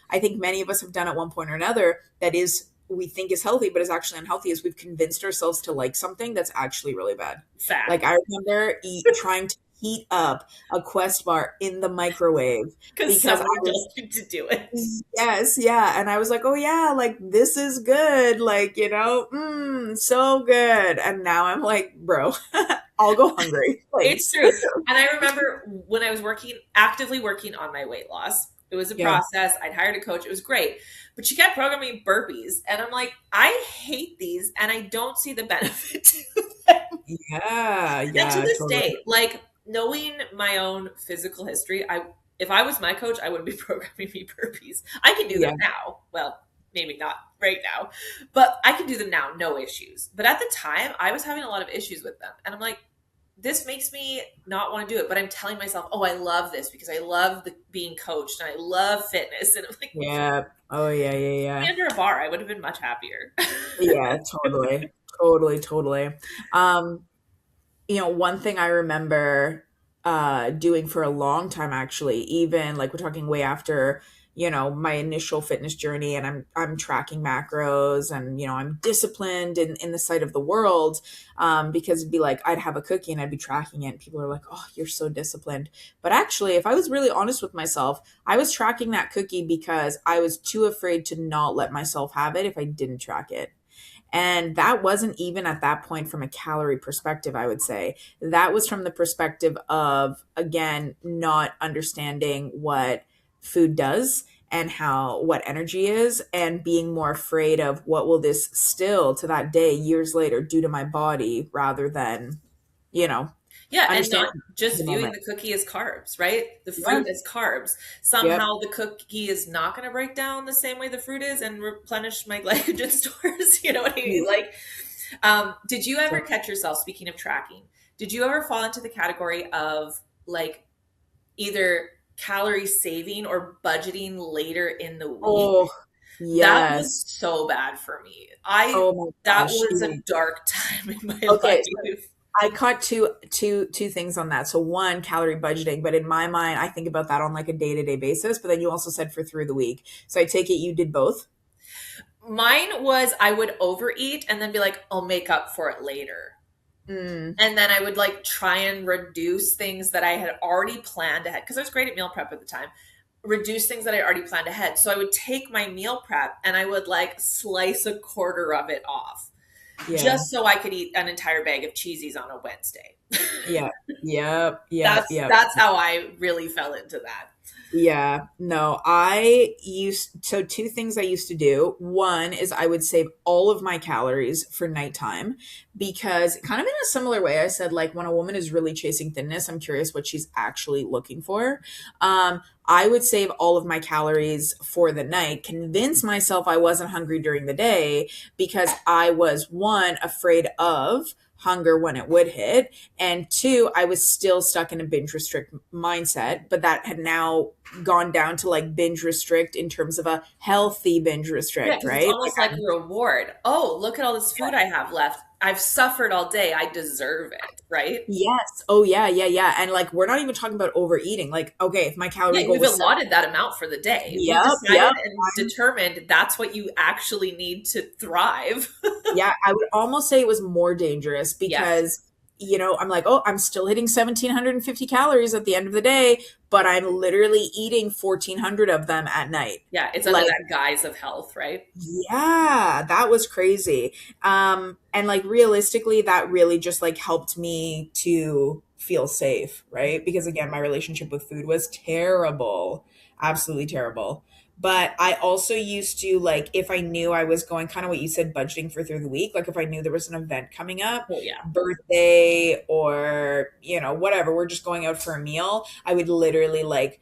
I think many of us have done at one point or another that is we think is healthy but is actually unhealthy is we've convinced ourselves to like something that's actually really bad. Like Fact. I remember trying to heat up a Quest bar in the microwave Because because I someone was, told you to do it. yes, yeah, and I was like, oh yeah, like this is good, like so good, and now I'm like, bro, I'll go hungry, It's thanks. true. And I remember when I was actively working on my weight loss, it was a Yeah, process. I'd hired a coach. It was great. But she kept programming burpees. And I'm like, I hate these and I don't see the benefit to them. yeah, And to yeah, this totally. day, like knowing my own physical history, if I was my coach, I wouldn't be programming me burpees. I can do them Yeah, now. Well, maybe not right now, but I can do them now, no issues. But at the time, I was having a lot of issues with them. And I'm like, this makes me not want to do it, but I'm telling myself, oh, I love this because I love being coached and I love fitness. And I'm like, yeah, oh yeah, yeah, put me yeah. under a bar. I would have been much happier. Yeah, totally. Totally, totally. Um, one thing I remember doing for a long time actually, even like we're talking way after, my initial fitness journey and I'm tracking macros and I'm disciplined in the sight of the world because it'd be like I'd have a cookie and I'd be tracking it and people are like, "Oh, you're so disciplined." But actually, if I was really honest with myself, I was tracking that cookie because I was too afraid to not let myself have it if I didn't track it. And that wasn't even at that point from a calorie perspective, I would say. That was from the perspective of, again, not understanding what food does and what energy is, and being more afraid of what will this still to that day, years later, do to my body rather than, you know, Yeah, and not understanding just the viewing moment. the cookie as carbs, right? The Yeah. fruit as carbs. Yep. Somehow the cookie is not going to break down the same way the fruit is and replenish my glycogen stores. You know what I mean? Like, did you ever catch yourself, speaking of tracking, did you ever fall into the category of like either calorie saving or budgeting later in the week? Oh, That was yes. so bad for me. I Oh my That gosh. was a dark time in my Okay, life. I caught two things on that. So one, calorie budgeting, but in my mind, I think about that on like a day-to-day basis. But then you also said for through the week. So I take it you did both. Mine was I would overeat and then be like, I'll make up for it later. Mm, And then I would like try and reduce things that I had already planned ahead because I was great at meal prep at the time. Reduce things that I already planned ahead. So I would take my meal prep and I would like slice a quarter of it off yeah, just so I could eat an entire bag of cheesies on a Wednesday. yeah, yep, yep, that's yep. that's how I really fell into that. Yeah, no, I used so two things I used to do. One is I would save all of my calories for nighttime because kind of in a similar way I said like when a woman is really chasing thinness, I'm curious what she's actually looking for. I would save all of my calories for the night, convince myself I wasn't hungry during the day because I was one afraid of hunger when it would hit, and two, I was still stuck in a binge restrict mindset, but that had now gone down to like binge restrict in terms of a healthy binge Yeah, restrict, because it's right? almost like a reward. Oh, look at all this food I have left. I've suffered all day. I deserve it, right? Yes. Oh yeah, yeah, yeah. And like we're not even talking about overeating. Like, okay, if my calorie Yeah, goal we've was seven, allotted that amount for the day. We've yep, decided yep. and determined that's what you actually need to thrive. Yeah, I would almost say it was more dangerous Yes. because, I'm like, oh, I'm still hitting 1,750 calories at the end of the day, but I'm literally eating 1,400 of them at night. Yeah, it's under Like, that guise of health, right? yeah, that was crazy. And like realistically, that really just like helped me to feel safe, right? Because again, my relationship with food was terrible, absolutely terrible. But I also used to like if I knew I was going kind of what you said, budgeting for through the week, like if I knew there was an event coming up, Oh yeah. birthday or, whatever, we're just going out for a meal, I would literally like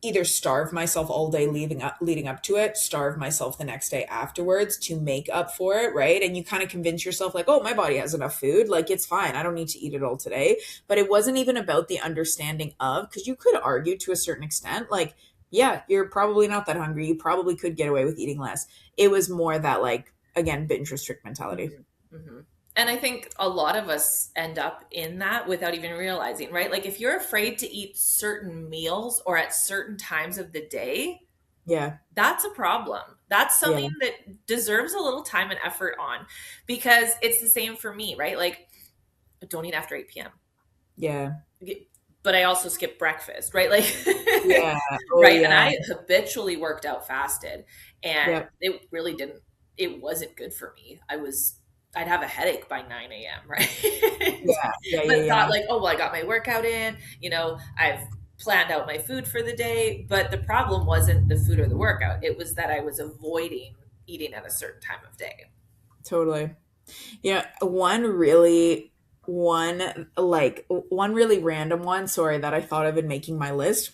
either starve myself all day leading up to it, starve myself the next day afterwards to make up for it, right? And you kind of convince yourself like, oh, my body has enough food, like it's fine, I don't need to eat it all today. But it wasn't even about the understanding of, because you could argue to a certain extent like, yeah, you're probably not that hungry, you probably could get away with eating less. It was more that, like, again, binge restrict mentality. Mm-hmm. And I think a lot of us end up in that without even realizing, right? Like if you're afraid to eat certain meals or at certain times of the day, Yeah, that's a problem. That's yeah, something that deserves a little time and effort on, because it's the same for me, right? Like don't eat after 8 p.m. yeah, But I also skip breakfast, right? Like, yeah, oh right. And yeah, I habitually worked out fasted, and yep, it really didn't, it wasn't good for me. I'd have a headache by 9 a.m., right? yeah, yeah, yeah, But thought yeah, like, oh, well, I got my workout in, I've planned out my food for the day. But the problem wasn't the food or the workout, it was that I was avoiding eating at a certain time of day. totally. Yeah, one really random one, sorry, that I thought of in making my list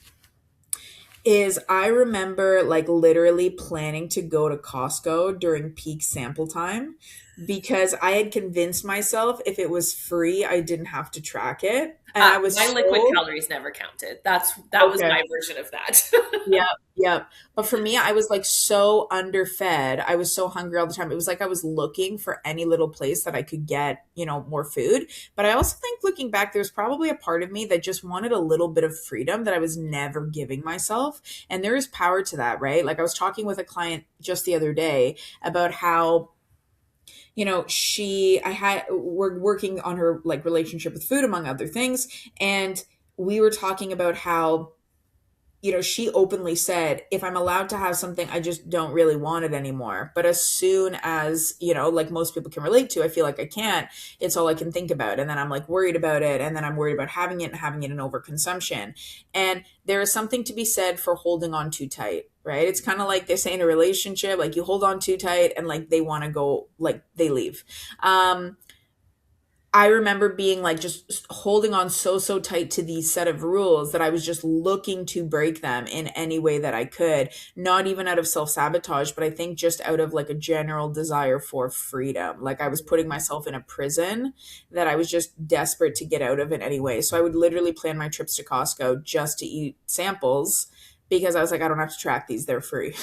is I remember like literally planning to go to Costco during peak sample time because I had convinced myself if it was free, I didn't have to track it. And I My was liquid so calories never counted. That was okay. my version of that. Yeah, yeah. But for me, I was like so underfed. I was so hungry all the time. It was like I was looking for any little place that I could get, more food. But I also think looking back, there's probably a part of me that just wanted a little bit of freedom that I was never giving myself. And there is power to that, right? Like I was talking with a client just the other day about how we're working on her like relationship with food among other things, and we were talking about how she openly said, if I'm allowed to have something, I just don't really want it anymore. But as soon as, like most people can relate to, I feel like I can't, it's all I can think about. And then I'm like worried about it. And then I'm worried about having it and having it in overconsumption. And there is something to be said for holding on too tight, right? It's kind of like they say in a relationship, like you hold on too tight and like they want to go, like they leave. I remember being like just holding on so tight to these set of rules that I was just looking to break them in any way that I could, not even out of self-sabotage, but I think just out of like a general desire for freedom. Like I was putting myself in a prison that I was just desperate to get out of in any way. So I would literally plan my trips to Costco just to eat samples because I was like, I don't have to track these, they're free.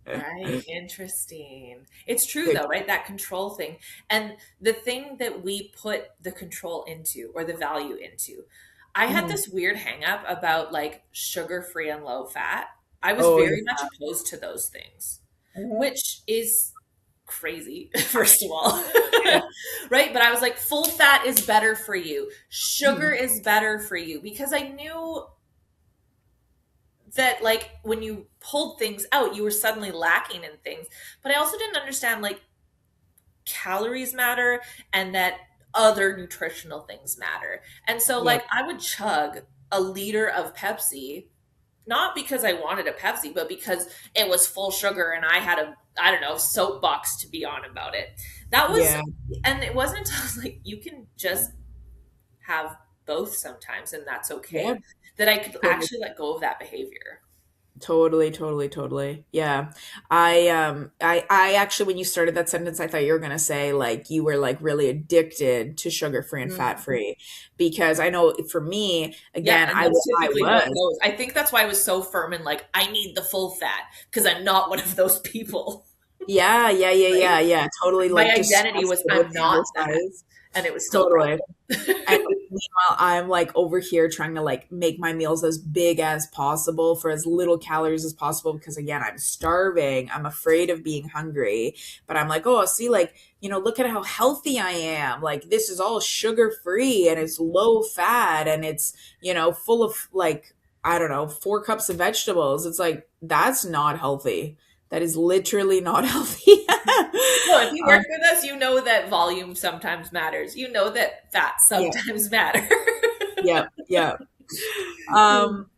Right. Interesting. It's true Good. though, right? That control thing. And the thing that we put the control into or the value into. I had Mhm. this weird hang up about like sugar free and low fat. I was Oh, yeah. very much opposed to those things, Mhm. which is crazy, first of all. Yeah. Right. But I was like, full fat is better for you. Sugar Mhm. is better for you, because I knew that like when you pulled things out you were suddenly lacking in things. But I also didn't understand like calories matter, and that other nutritional things matter. And so Yep. like I would chug a liter of Pepsi, not because I wanted a Pepsi, but because it was full sugar and I had a, I don't know, soapbox to be on about it. That was, Yeah. and it wasn't until I was like, you can just have both sometimes and that's Yeah. okay, that I could Totally. actually let go of that behavior. Totally, totally, totally. Yeah. I actually, when you started that sentence, I thought you were gonna say like you were like really addicted to sugar free and fat Mm. free, because I know for me, Yeah, again, and I that's I typically what was. goes. I think that's why I was so firm and like, I need the full fat because I'm not one of those people, Yeah, yeah, yeah, right? yeah, yeah. Totally My like identity disgusted was with I'm not single that, size. and it was still a Totally. And problem. meanwhile, I'm like over here trying to like make my meals as big as possible for as little calories as possible because again, I'm starving. I'm afraid of being hungry, but I'm like, oh, see, like, look at how healthy I am. Like, this is all sugar free and it's low fat and it's, full of like, I don't know, 4 cups of vegetables. It's like, that's not healthy. That is literally not healthy. No, if you um, work with us, you know that volume sometimes matters. You know that fat yeah, sometimes matter. yeah, yeah. Um,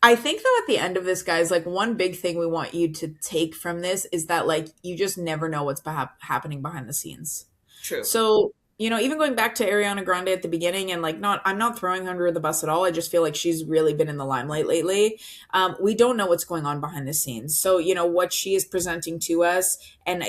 I think though at the end of this, guys, like one big thing we want you to take from this is that like you just never know what's happening behind the scenes. True. So even going back to Ariana Grande at the beginning, and like, I'm not throwing her under the bus at all. I just feel like she's really been in the limelight lately. We don't know what's going on behind the scenes. So, what she is presenting to us, and,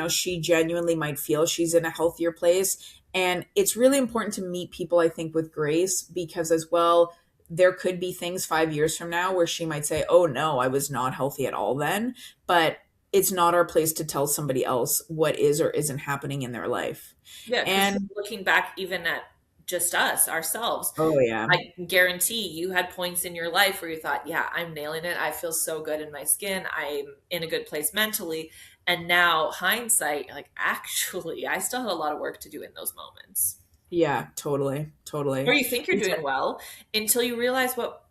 she genuinely might feel she's in a healthier place. And it's really important to meet people, I think, with grace, because as well, there could be things 5 years from now where she might say, oh no, I was not healthy at all then. But it's not our place to tell somebody else what is or isn't happening in their life. Yeah, because And looking back even at just us, ourselves, oh yeah, I can guarantee you had points in your life where you thought, yeah, I'm nailing it. I feel so good in my skin. I'm in a good place mentally. And now, hindsight, like, actually, I still had a lot of work to do in those moments. yeah, totally, Or totally. you think you're It's doing well until you realize what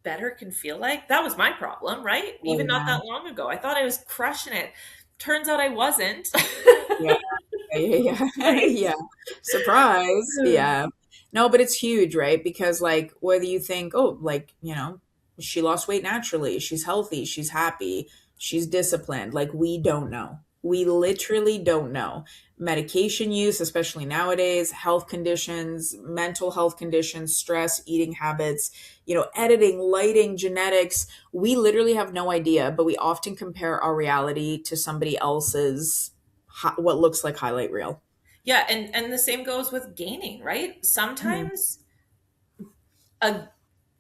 better can feel like. That was my problem, right? oh Even not yeah, that long ago. I thought I was crushing it. Turns out I wasn't. yeah, yeah, yeah, Right? yeah. Surprise, yeah. No, but it's huge, right? Because like whether you think, oh, like, she lost weight naturally, she's healthy, she's happy, she's disciplined, like we don't know. We literally don't know. Medication use, especially nowadays, health conditions, mental health conditions, stress, eating habits, editing, lighting, genetics. We literally have no idea, but we often compare our reality to somebody else's what looks like highlight reel. Yeah, and the same goes with gaining, right? Mhm. Sometimes a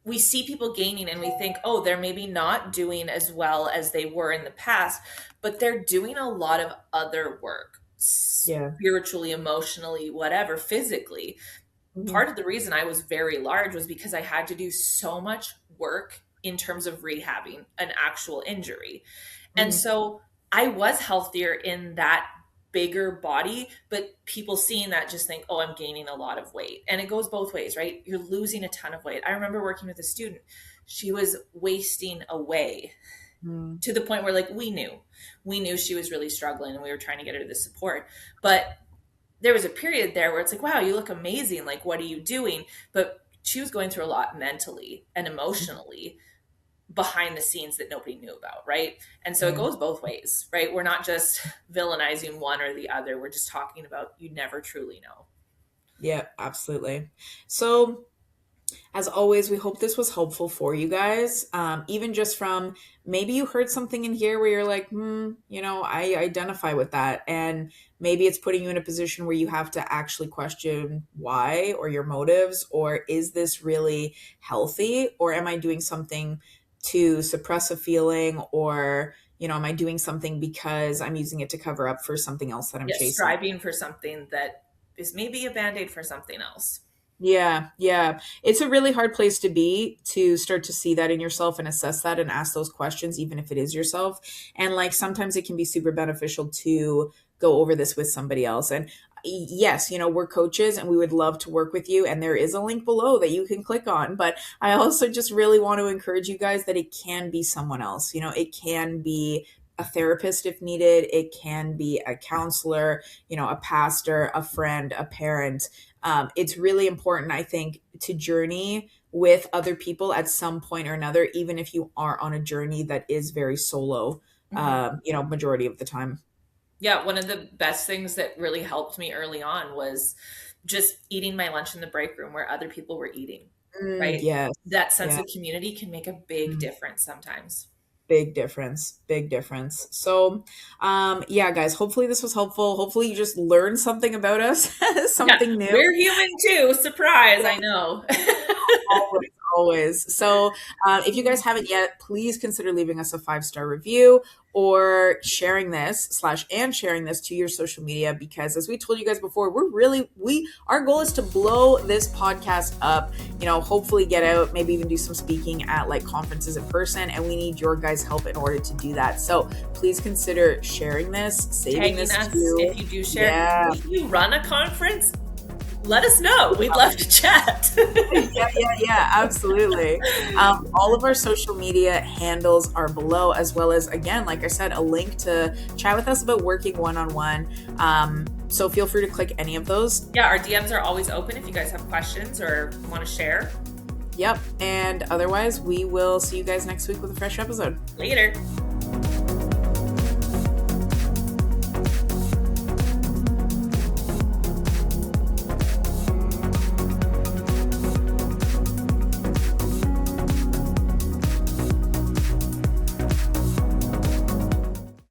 we see people gaining and we think, oh, they're maybe not doing as well as they were in the past, but they're doing a lot of other work, Yeah. spiritually, emotionally, whatever, physically. Mhm. Part of the reason I was very large was because I had to do so much work in terms of rehabbing an actual injury. And Mhm. so I was healthier in that bigger body, but people seeing that just think, oh, I'm gaining a lot of weight. And it goes both ways, right? You're losing a ton of weight. I remember working with a student, she was wasting away Mhm. to the point where, like, we knew she was really struggling and we were trying to get her the support. But there was a period there where it's like, wow, you look amazing. Like, what are you doing? But she was going through a lot mentally and emotionally behind the scenes that nobody knew about, right? And so it Yeah. goes both ways, right? We're not just villainizing one or the other. We're just talking about you never truly know. Yeah, absolutely. So, as always, we hope this was helpful for you guys. Even just from maybe you heard something in here where you're like, I identify with that. And maybe it's putting you in a position where you have to actually question why or your motives, or is this really healthy? Or am I doing something to suppress a feeling? Or, am I doing something because I'm using it to cover up for something else that I'm Yes, chasing? striving for something that is maybe a band-aid for something else. Yeah, yeah. It's a really hard place to be, to start to see that in yourself and assess that and ask those questions, even if it is yourself. And like sometimes it can be super beneficial to go over this with somebody else. And yes, we're coaches and we would love to work with you. And there is a link below that you can click on. But I also just really want to encourage you guys that it can be someone else. It can be a therapist if needed, it can be a counselor, a pastor, a friend, a parent. It's really important, I think, to journey with other people at some point or another, even if you are on a journey that is very solo, Mhm. majority of the time. Yeah, one of the best things that really helped me early on was just eating my lunch in the break room where other people were eating, right? Yes. That sense Yeah. of community can make a big Mm. difference sometimes. Big difference. Big difference. So, yeah, guys, hopefully this was helpful. Hopefully you just learned something about us, Yeah, something new. we're human too. Surprise, I know. Always, always. So, if you guys haven't yet, please consider leaving us a 5-star review or sharing this slash and sharing this to your social media, because as we told you guys before, our goal is to blow this podcast up, hopefully get out, maybe even do some speaking at like conferences in person, and we need your guys' help in order to do that. So please consider sharing this, saving Tagging this us to, if you do share. yeah. If you run a conference, let us know. We'd love to chat. Yeah, absolutely. All of our social media handles are below, as well as, again, like I said, a link to chat with us about working one on one. So feel free to click any of those. Yeah, our DMs are always open if you guys have questions or want to share. Yep. And otherwise, we will see you guys next week with a fresh episode. Later.